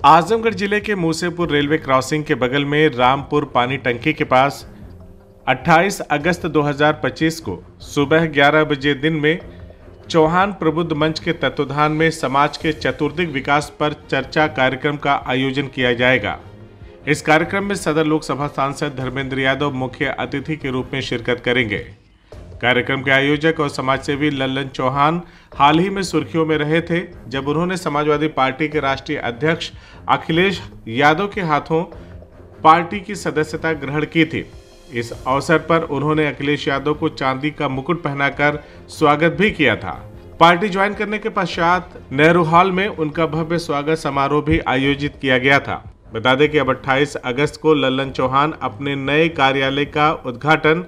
आजमगढ़ जिले के Musepur railway crossing के बगल में रामपुर पानी टंकी के पास 28 अगस्त 2025 को सुबह 11 बजे दिन में चौहान प्रबुद्ध मंच के तत्वाधान में समाज के चतुर्दिक विकास पर चर्चा कार्यक्रम का आयोजन किया जाएगा। इस कार्यक्रम में सदर लोकसभा सांसद धर्मेंद्र यादव मुख्य अतिथि के रूप में शिरकत करेंगे। कार्यक्रम के आयोजक और समाजसेवी लल्लन चौहान हाल ही में सुर्खियों में रहे थे, जब उन्होंने समाजवादी पार्टी के राष्ट्रीय अध्यक्ष अखिलेश यादव के हाथों पार्टी की सदस्यता ग्रहण की थी। इस अवसर पर उन्होंने अखिलेश यादव को चांदी का मुकुट पहनाकर स्वागत भी किया था। पार्टी ज्वाइन करने के पश्चात नेहरू हॉल में उनका भव्य स्वागत समारोह भी आयोजित किया गया था। बता दें कि अब 28 अगस्त को लल्लन चौहान अपने नए कार्यालय का उद्घाटन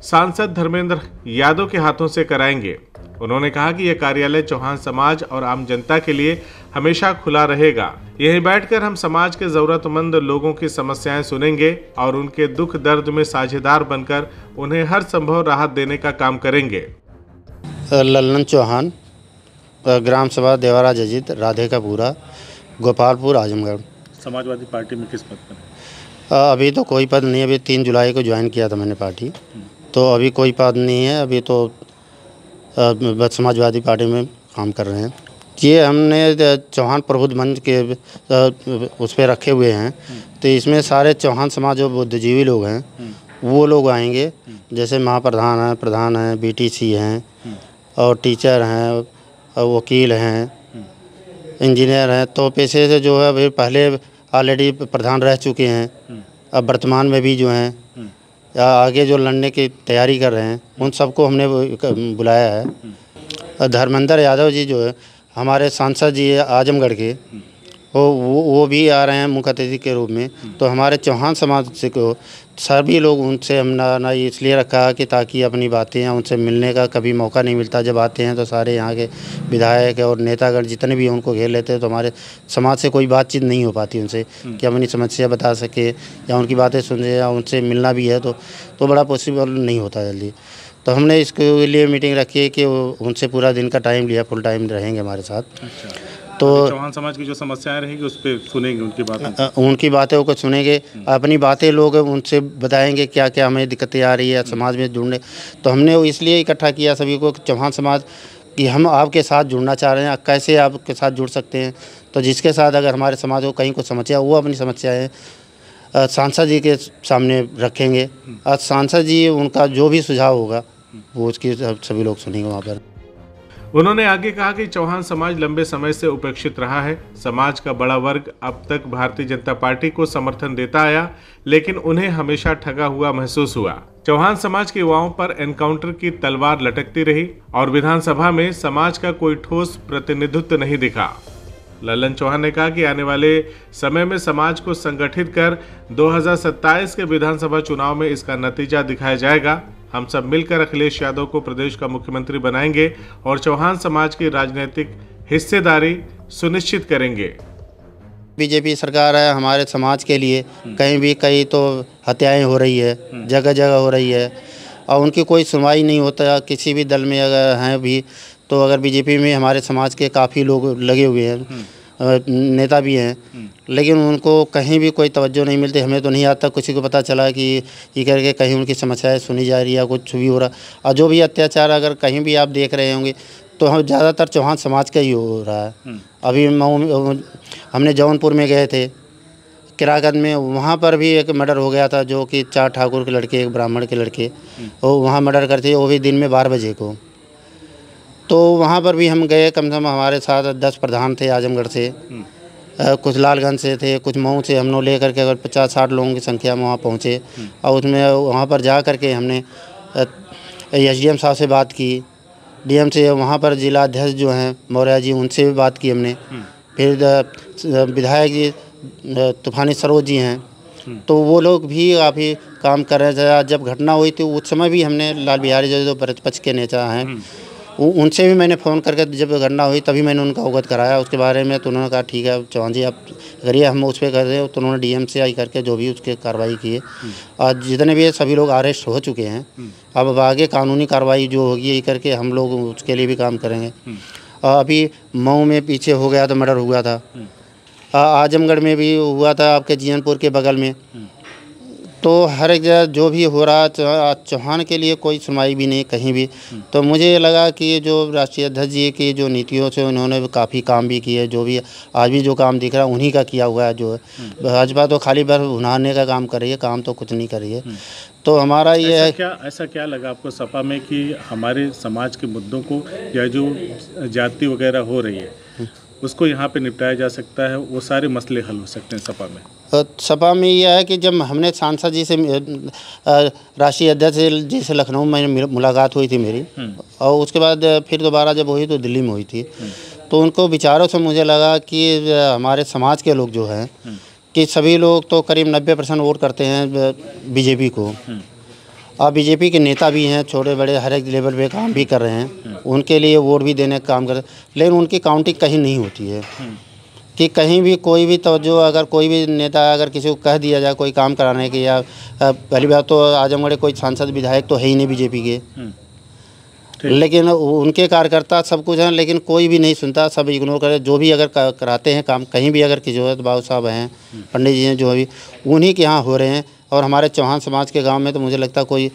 सांसद धर्मेंद्र यादव के हाथों से कराएंगे। उन्होंने कहा कि यह कार्यालय चौहान समाज और आम जनता के लिए हमेशा खुला रहेगा। यहीं बैठकर हम समाज के जरूरतमंद लोगों की समस्याएं सुनेंगे और उनके दुख दर्द में साझेदार बनकर उन्हें हर संभव राहत देने का काम करेंगे। लल्लन चौहान, ग्राम सभा देवरा जजित, राधे का पूरा, गोपालपुर, आजमगढ़। समाजवादी पार्टी में किस पद पर? अभी तो कोई पद नहीं। अभी 3 जुलाई को ज्वाइन किया था मैंने पार्टी, तो अभी कोई पद नहीं है। अभी तो बस समाजवादी पार्टी में काम कर रहे हैं। ये हमने चौहान प्रबुद्ध मंच के उस पर रखे हुए हैं, तो इसमें सारे चौहान समाज जो बुद्धिजीवी लोग हैं वो लोग आएंगे। जैसे महाप्रधान हैं, प्रधान हैं, बीटीसी हैं और टीचर हैं और वकील हैं, इंजीनियर हैं। तो पेशे से जो है अभी पहले ऑलरेडी प्रधान रह चुके हैं, अब वर्तमान में भी जो हैं या आगे जो लड़ने की तैयारी कर रहे हैं, उन सबको हमने बुलाया है। धर्मेंद्र यादव जी जो है हमारे सांसद जी आजमगढ़ के, वो भी आ रहे हैं मुख्य अतिथि के रूप में। तो हमारे चौहान समाज से को सभी लोग, उनसे हमने इसलिए रखा है कि ताकि अपनी बातें उनसे मिलने का कभी मौका नहीं मिलता। जब आते हैं तो सारे यहाँ के विधायक और नेतागण जितने भी उनको घेर लेते हैं, तो हमारे समाज से कोई बातचीत नहीं हो पाती उनसे कि हम अपनी समस्या बता सके या उनकी बातें सुन या उनसे मिलना भी है तो बड़ा पॉसिबल नहीं होता जल्दी। तो हमने इसके लिए मीटिंग रखी है कि उनसे पूरा दिन का टाइम लिया, फुल टाइम रहेंगे हमारे साथ। तो चौहान समाज की जो समस्याएं रहेंगी उस पर सुनेंगे, उनकी बातों को सुनेंगे, अपनी बातें लोग उनसे बताएंगे क्या क्या हमें दिक्कतें आ रही है समाज में जुड़ने। तो हमने इसलिए इकट्ठा किया सभी को चौहान समाज कि हम आपके साथ जुड़ना चाह रहे हैं, कैसे आपके साथ जुड़ सकते हैं। तो जिसके साथ अगर हमारे समाज को कहीं कुछ समस्या, वो अपनी समस्याएँ सांसद जी के सामने रखेंगे और सांसद जी उनका जो भी सुझाव होगा वो उसकी सभी लोग सुनेंगे वहाँ पर। उन्होंने आगे कहा कि चौहान समाज लंबे समय से उपेक्षित रहा है। समाज का बड़ा वर्ग अब तक भारतीय जनता पार्टी को समर्थन देता आया, लेकिन उन्हें हमेशा ठगा हुआ महसूस हुआ। चौहान समाज के युवाओं पर एनकाउंटर की तलवार लटकती रही और विधानसभा में समाज का कोई ठोस प्रतिनिधित्व नहीं दिखा। लल्लन चौहान ने कहा कि आने वाले समय में समाज को संगठित कर 2027 के विधानसभा चुनाव में इसका नतीजा दिखाया जाएगा। हम सब मिलकर अखिलेश यादव को प्रदेश का मुख्यमंत्री बनाएंगे और चौहान समाज की राजनीतिक हिस्सेदारी सुनिश्चित करेंगे। बीजेपी सरकार है हमारे समाज के लिए, कहीं भी कहीं तो हत्याएं हो रही है, जगह जगह हो रही है और उनकी कोई सुनवाई नहीं होता। किसी भी दल में अगर हैं भी तो अगर बीजेपी में हमारे समाज के काफ़ी लोग लगे हुए हैं, नेता भी हैं, लेकिन उनको कहीं भी कोई तवज्जो नहीं मिलती। हमें तो नहीं आता, किसी को पता चला कि ये करके कहीं उनकी समस्याएं सुनी जा रही है, कुछ भी हो रहा। और जो भी अत्याचार अगर कहीं भी आप देख रहे होंगे तो हम ज़्यादातर चौहान समाज का ही हो रहा है। अभी हमने जौनपुर में गए थे, किरागंज में, वहाँ पर भी एक मर्डर हो गया था, जो कि 4 ठाकुर के लड़के, 1 ब्राह्मण के लड़के, वो वहाँ मर्डर करते, वो भी दिन में 12 बजे को। तो वहाँ पर भी हम गए, कम से कम हमारे साथ 10 प्रधान थे आजमगढ़ से, कुछ लालगंज से थे, कुछ मऊ से। हम लोग लेकर के अगर 50-60 लोगों की संख्या में वहाँ पहुँचे और उसमें वहाँ पर जा कर के हमने एसडीएम साहब से बात की, डीएम से, वहाँ पर जिला अध्यक्ष जो हैं मौर्य जी, उनसे भी बात की हमने। फिर विधायक जी तूफानी सरोज जी हैं, तो वो लोग भी काफ़ी काम कर रहे थे। जब घटना हुई थी उस समय भी हमने लाल बिहारी जो प्रतिपक्ष के नेता हैं उनसे भी मैंने फ़ोन करके, जब घटना हुई तभी मैंने उनका अवगत कराया उसके बारे में। तो उन्होंने कहा ठीक है चौहान जी आप करिए, हम उस पर कर रहे हैं। तो उन्होंने डीएम से आई करके जो भी उसके कार्रवाई की है और जितने भी सभी लोग अरेस्ट हो चुके हैं। अब आगे कानूनी कार्रवाई जो होगी ये करके हम लोग उसके लिए भी काम करेंगे। अभी मऊ में पीछे हो गया था, मर्डर हुआ था, आजमगढ़ में भी हुआ था, आपके जीयनपुर के बगल में। तो हर एक जगह जो भी हो रहा, चौहान के लिए कोई सुनवाई भी नहीं कहीं भी। तो मुझे लगा कि जो राष्ट्रीय अध्यक्ष जी की जो नीतियों से उन्होंने काफ़ी काम भी किए, जो भी आज भी जो काम दिख रहा है उन्हीं का किया हुआ है। जो भाजपा तो खाली बस भुनाने का काम कर रही है, काम तो कुछ नहीं कर रही है। तो हमारा ये है, ऐसा क्या लगा आपको सपा में कि हमारे समाज के मुद्दों को या जो जाति वगैरह हो रही है उसको यहाँ पे निपटाया जा सकता है, वो सारे मसले हल हो सकते हैं सपा में? सपा में यह है कि जब हमने सांसद जी से, राष्ट्रीय अध्यक्ष जी से लखनऊ में मुलाकात हुई थी मेरी, और उसके बाद फिर दोबारा जब हुई तो दिल्ली में हुई थी। तो उनको विचारों से मुझे लगा कि हमारे समाज के लोग जो हैं कि सभी लोग तो करीब 90% वोट करते हैं बीजेपी को। और बीजेपी के नेता भी हैं, छोटे बड़े हर एक लेवल पे काम भी कर रहे हैं, उनके लिए वोट भी देने का काम कर रहे हैं। लेकिन उनकी काउंटिंग कहीं नहीं होती है कि कहीं भी कोई भी तवज्जो, अगर कोई भी नेता अगर किसी को कह दिया जाए कोई काम कराने के, या पहली बात तो आजमगढ़ कोई सांसद विधायक तो है ही नहीं बीजेपी के, लेकिन उनके कार्यकर्ता सब कुछ हैं, लेकिन कोई भी नहीं सुनता, सब इग्नोर करे। जो भी अगर कराते हैं काम कहीं भी, अगर किशोर बाबू साहब हैं, पंडित जी हैं, जो भी उन्हीं के यहाँ हो रहे हैं। और हमारे चौहान समाज के गांव में तो मुझे लगता कोई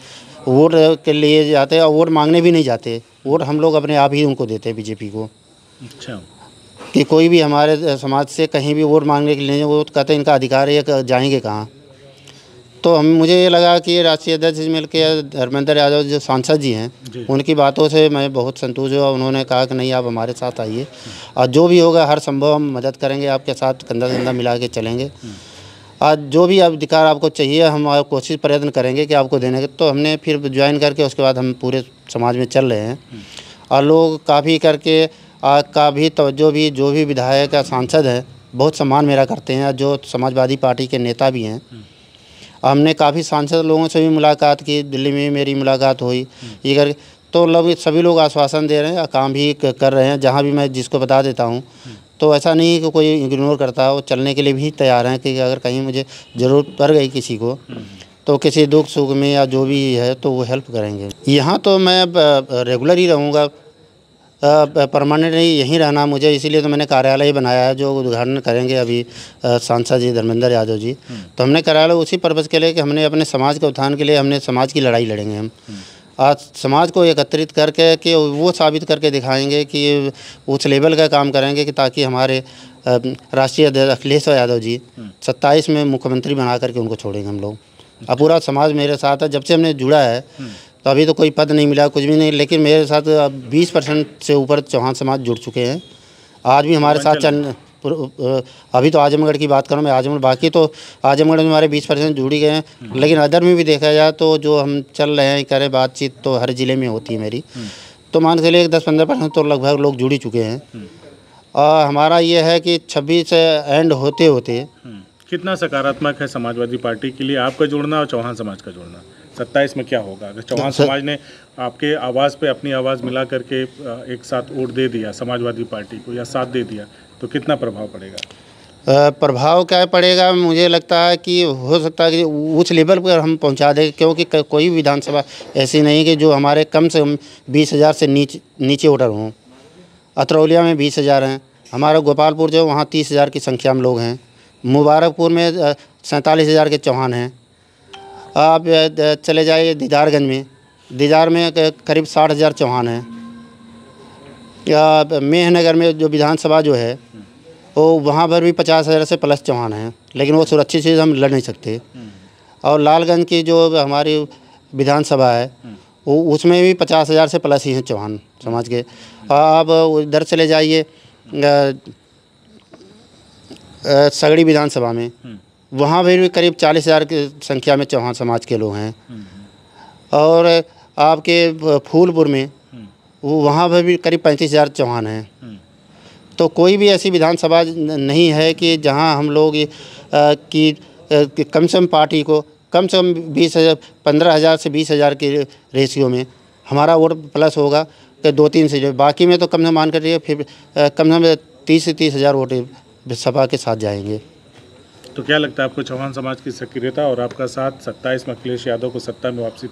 वोट के लिए जाते हैं और वोट मांगने भी नहीं जाते, वोट हम लोग अपने आप ही उनको देते हैं बीजेपी को। अच्छा, कि कोई भी हमारे समाज से कहीं भी वोट मांगने के लिए वो कहते हैं इनका अधिकार है, जाएंगे कहाँ। तो मुझे ये लगा कि राष्ट्रीय अध्यक्ष जी मिलकर धर्मेंद्र यादव जो सांसद जी हैं उनकी बातों से मैं बहुत संतुष्ट हुआ। उन्होंने कहा कि नहीं, आप हमारे साथ आइए और जो भी होगा हर संभव हम मदद करेंगे, आपके साथ कंधा कंधा मिला के चलेंगे। आज जो भी अधिकार आपको चाहिए हम कोशिश प्रयत्न करेंगे कि आपको देने के। तो हमने फिर ज्वाइन करके उसके बाद हम पूरे समाज में चल रहे हैं और लोग काफ़ी करके का भी तवज्जो भी, जो भी विधायक या सांसद हैं बहुत सम्मान मेरा करते हैं, जो समाजवादी पार्टी के नेता भी हैं। हमने काफ़ी सांसद लोगों से भी मुलाकात की, दिल्ली में मेरी मुलाकात हुई ये कर, तो लोग सभी लोग आश्वासन दे रहे हैं, काम भी कर रहे हैं। जहाँ भी मैं जिसको बता देता हूँ तो ऐसा नहीं है कि कोई इग्नोर करता, वो चलने के लिए भी तैयार हैं कि अगर कहीं मुझे ज़रूरत पड़ गई किसी को तो किसी दुख सुख में या जो भी है तो वो हेल्प करेंगे। यहाँ तो मैं रेगुलर ही रहूँगा, परमानेंट नहीं यहीं रहना मुझे, इसीलिए तो मैंने कार्यालय बनाया है जो उद्घाटन करेंगे अभी सांसद जी धर्मेंद्र यादव जी। तो हमने कार्यालय उसी पर्पज़ के लिए कि हमने अपने समाज के उत्थान के लिए हमने समाज की लड़ाई लड़ेंगे हम। आज समाज को एकत्रित करके कि वो साबित करके दिखाएंगे कि उस लेवल का काम करेंगे कि ताकि हमारे राष्ट्रीय अध्यक्ष अखिलेश यादव जी 27 में मुख्यमंत्री बना करके उनको छोड़ेंगे हम लोग। अब पूरा समाज मेरे साथ है, जब से हमने जुड़ा है तो अभी तो कोई पद नहीं मिला, कुछ भी नहीं, लेकिन मेरे साथ 20% से ऊपर चौहान समाज जुड़ चुके हैं। आज भी हमारे साथ अभी तो आजमगढ़ की बात करूँ मैं, आजमगढ़, बाकी तो आजमगढ़ में हमारे 20% जुड़ ही गए हैं, लेकिन अदर में भी देखा जाए तो जो हम चल रहे हैं करें बातचीत तो हर ज़िले में होती है मेरी, तो मान के चलिए 10-15% तो लगभग लोग जुड़ ही चुके हैं। और हमारा ये है कि 26 एंड होते होते कितना सकारात्मक है समाजवादी पार्टी के लिए आपका जुड़ना और चौहान समाज का जुड़ना? 27 में क्या होगा अगर चौहान समाज ने आपके आवाज़ पे अपनी आवाज़ मिला करके एक साथ वोट दे दिया समाजवादी पार्टी को या साथ दे दिया, तो कितना प्रभाव पड़ेगा? प्रभाव क्या पड़ेगा, मुझे लगता है कि हो सकता है कि उस लेवल पर हम पहुंचा दें, क्योंकि कोई विधानसभा ऐसी नहीं कि जो हमारे कम से कम 20,000 से नीचे वोटर हों। अतरौलिया में 20,000 हैं, हमारा गोपालपुर जो वहाँ 30,000 की संख्या में लोग हैं, मुबारकपुर में 47,000 के चौहान हैं। आप चले जाइए दीदारगंज में, दीदार में करीब 60,000 चौहान हैं। या मेहनगर में जो विधानसभा जो है वो वहाँ पर भी 50,000 से प्लस चौहान हैं, लेकिन वो सुरक्षित से हम लड़ नहीं सकते। और लालगंज की जो हमारी विधानसभा है वो उसमें भी 50,000 से प्लस ही हैं चौहान समाज के। आप उधर चले जाइए सगड़ी विधानसभा में, वहाँ भी करीब 40,000 की संख्या में चौहान समाज के लोग हैं। और आपके फूलपुर में वो वहाँ पर भी करीब 35,000 चौहान हैं। तो कोई भी ऐसी विधानसभा नहीं है कि जहाँ हम लोग कि कम से कम पार्टी को कम से कम 15,000 से 20,000 के रेशियो में हमारा वोट प्लस होगा कि 2-3 से, बाकी में तो कम से मान करिए फिर कम से कम 30 से 30,000 वोट सपा के साथ जाएंगे। तो क्या लगता है आपको चौहान समाज की सक्रियता और आपका साथ 27 में अखिलेश यादव को सत्ता में वापसी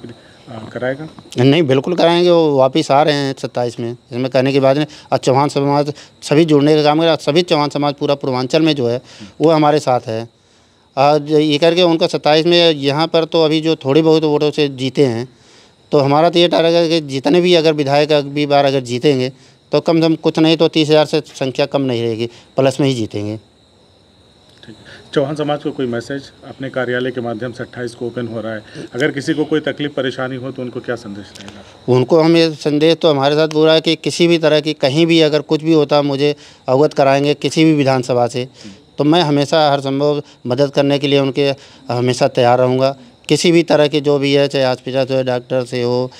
कराएगा? नहीं, बिल्कुल कराएंगे। वो वापस आ रहे हैं 27 में, इसमें कहने की बात नहीं। आज चौहान समाज सभी जुड़ने का काम कर रहा है। सभी चौहान समाज पूरा पूर्वांचल में जो है वो हमारे साथ है। आज ये करके उनका 27 में यहाँ पर तो अभी जो थोड़ी बहुत वोटों से जीते हैं, तो हमारा तो ये टारगेट है कि जितने भी अगर विधायक अगली बार अगर जीतेंगे तो कम से कम कुछ नहीं तो 30,000 से संख्या कम नहीं रहेगी, प्लस में ही जीतेंगे। ठीक। चौहान समाज को कोई मैसेज अपने कार्यालय के माध्यम से 28 को ओपन हो रहा है, अगर किसी को कोई तकलीफ परेशानी हो तो उनको क्या संदेश रहेगा? उनको हम ये संदेश तो हमारे साथ पूरा है कि किसी भी तरह की कहीं भी अगर कुछ भी होता मुझे अवगत कराएंगे किसी भी विधानसभा से, तो मैं हमेशा हर संभव मदद करने के लिए उनके हमेशा तैयार रहूँगा। किसी भी तरह की जो भी है, चाहे हॉस्पिटल से हो, डॉक्टर से हो,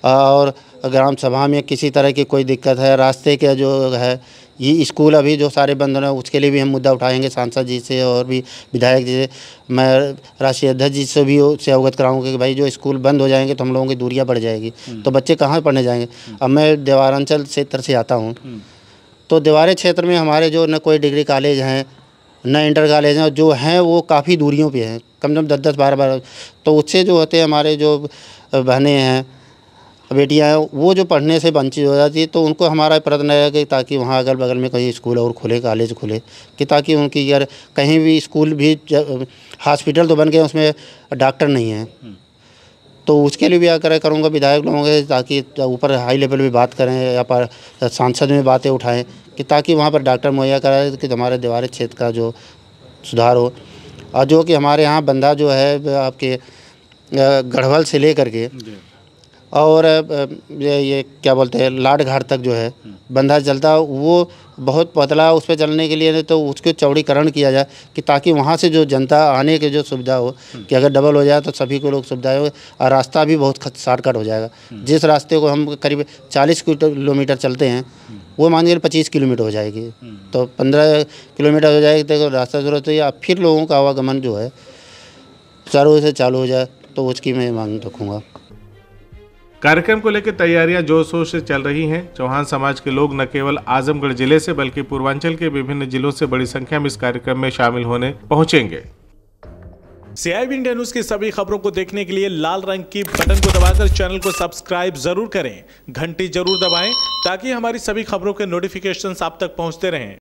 और ग्राम सभा में किसी तरह की कोई दिक्कत है, रास्ते के जो है, ये स्कूल अभी जो सारे बंद हो रहे हैं उसके लिए भी हम मुद्दा उठाएंगे सांसद जी से और भी विधायक जी से। मैं राष्ट्रीय अध्यक्ष जी से भी उससे अवगत कराऊंगा कि भाई जो स्कूल बंद हो जाएंगे तो हम लोगों की दूरियां बढ़ जाएगी, तो बच्चे कहाँ पढ़ने जाएंगे। अब मैं देवारांचल क्षेत्र से आता हूँ, तो देवारे क्षेत्र में हमारे जो न कोई डिग्री कॉलेज हैं न इंटर कॉलेज हैं, जो हैं वो काफ़ी दूरियों पे हैं, कम से कम 10-10, 12-12। तो उससे जो होते हैं हमारे जो बहनें हैं, बेटियां हैं, वो जो पढ़ने से वंचित हो जाती है, तो उनको हमारा प्रयत्न है कि ताकि वहाँ अगल बगल में कहीं स्कूल और खुले, कॉलेज खुले, कि ताकि उनकी यार कहीं भी स्कूल भी, हॉस्पिटल तो बन गए उसमें डॉक्टर नहीं है, तो उसके लिए भी आकर करूँगा विधायक लोगों के, ताकि ऊपर हाई लेवल पे बात करें या पर सांसद में बातें उठाएं कि ताकि वहाँ पर डॉक्टर मुहैया कराए कि हमारे देवारे क्षेत्र का जो सुधार हो। और जो कि हमारे यहाँ बंदा जो है आपके गढ़वाल से लेकर के और ये क्या बोलते हैं लाट घाट तक जो है बंधा चलता, वो बहुत पतला, उस पर चलने के लिए तो उसको चौड़ीकरण किया जाए कि ताकि वहाँ से जो जनता आने के जो सुविधा हो, कि अगर डबल हो जाए तो सभी को लोग सुविधा हो, और रास्ता भी बहुत शॉर्टकट हो जाएगा। जिस रास्ते को हम करीब 40 किलोमीटर चलते हैं वो मान लीजिए 25 किलोमीटर हो जाएगी, तो 15 किलोमीटर हो जाएगी, तो रास्ता जरूरत है, या फिर लोगों का आवागमन जो है चारों से चालू हो जाए, तो उसकी मैं मांग रखूँगा। कार्यक्रम को लेकर तैयारियां जोर शोर से चल रही हैं। चौहान समाज के लोग न केवल आजमगढ़ जिले से बल्कि पूर्वांचल के विभिन्न जिलों से बड़ी संख्या में इस कार्यक्रम में शामिल होने पहुंचेंगे। CIB इंडिया न्यूज की सभी खबरों को देखने के लिए लाल रंग की बटन को दबाकर चैनल को सब्सक्राइब जरूर करें, घंटी जरूर दबाएं ताकि हमारी सभी खबरों के नोटिफिकेशंस आप तक पहुंचते रहें।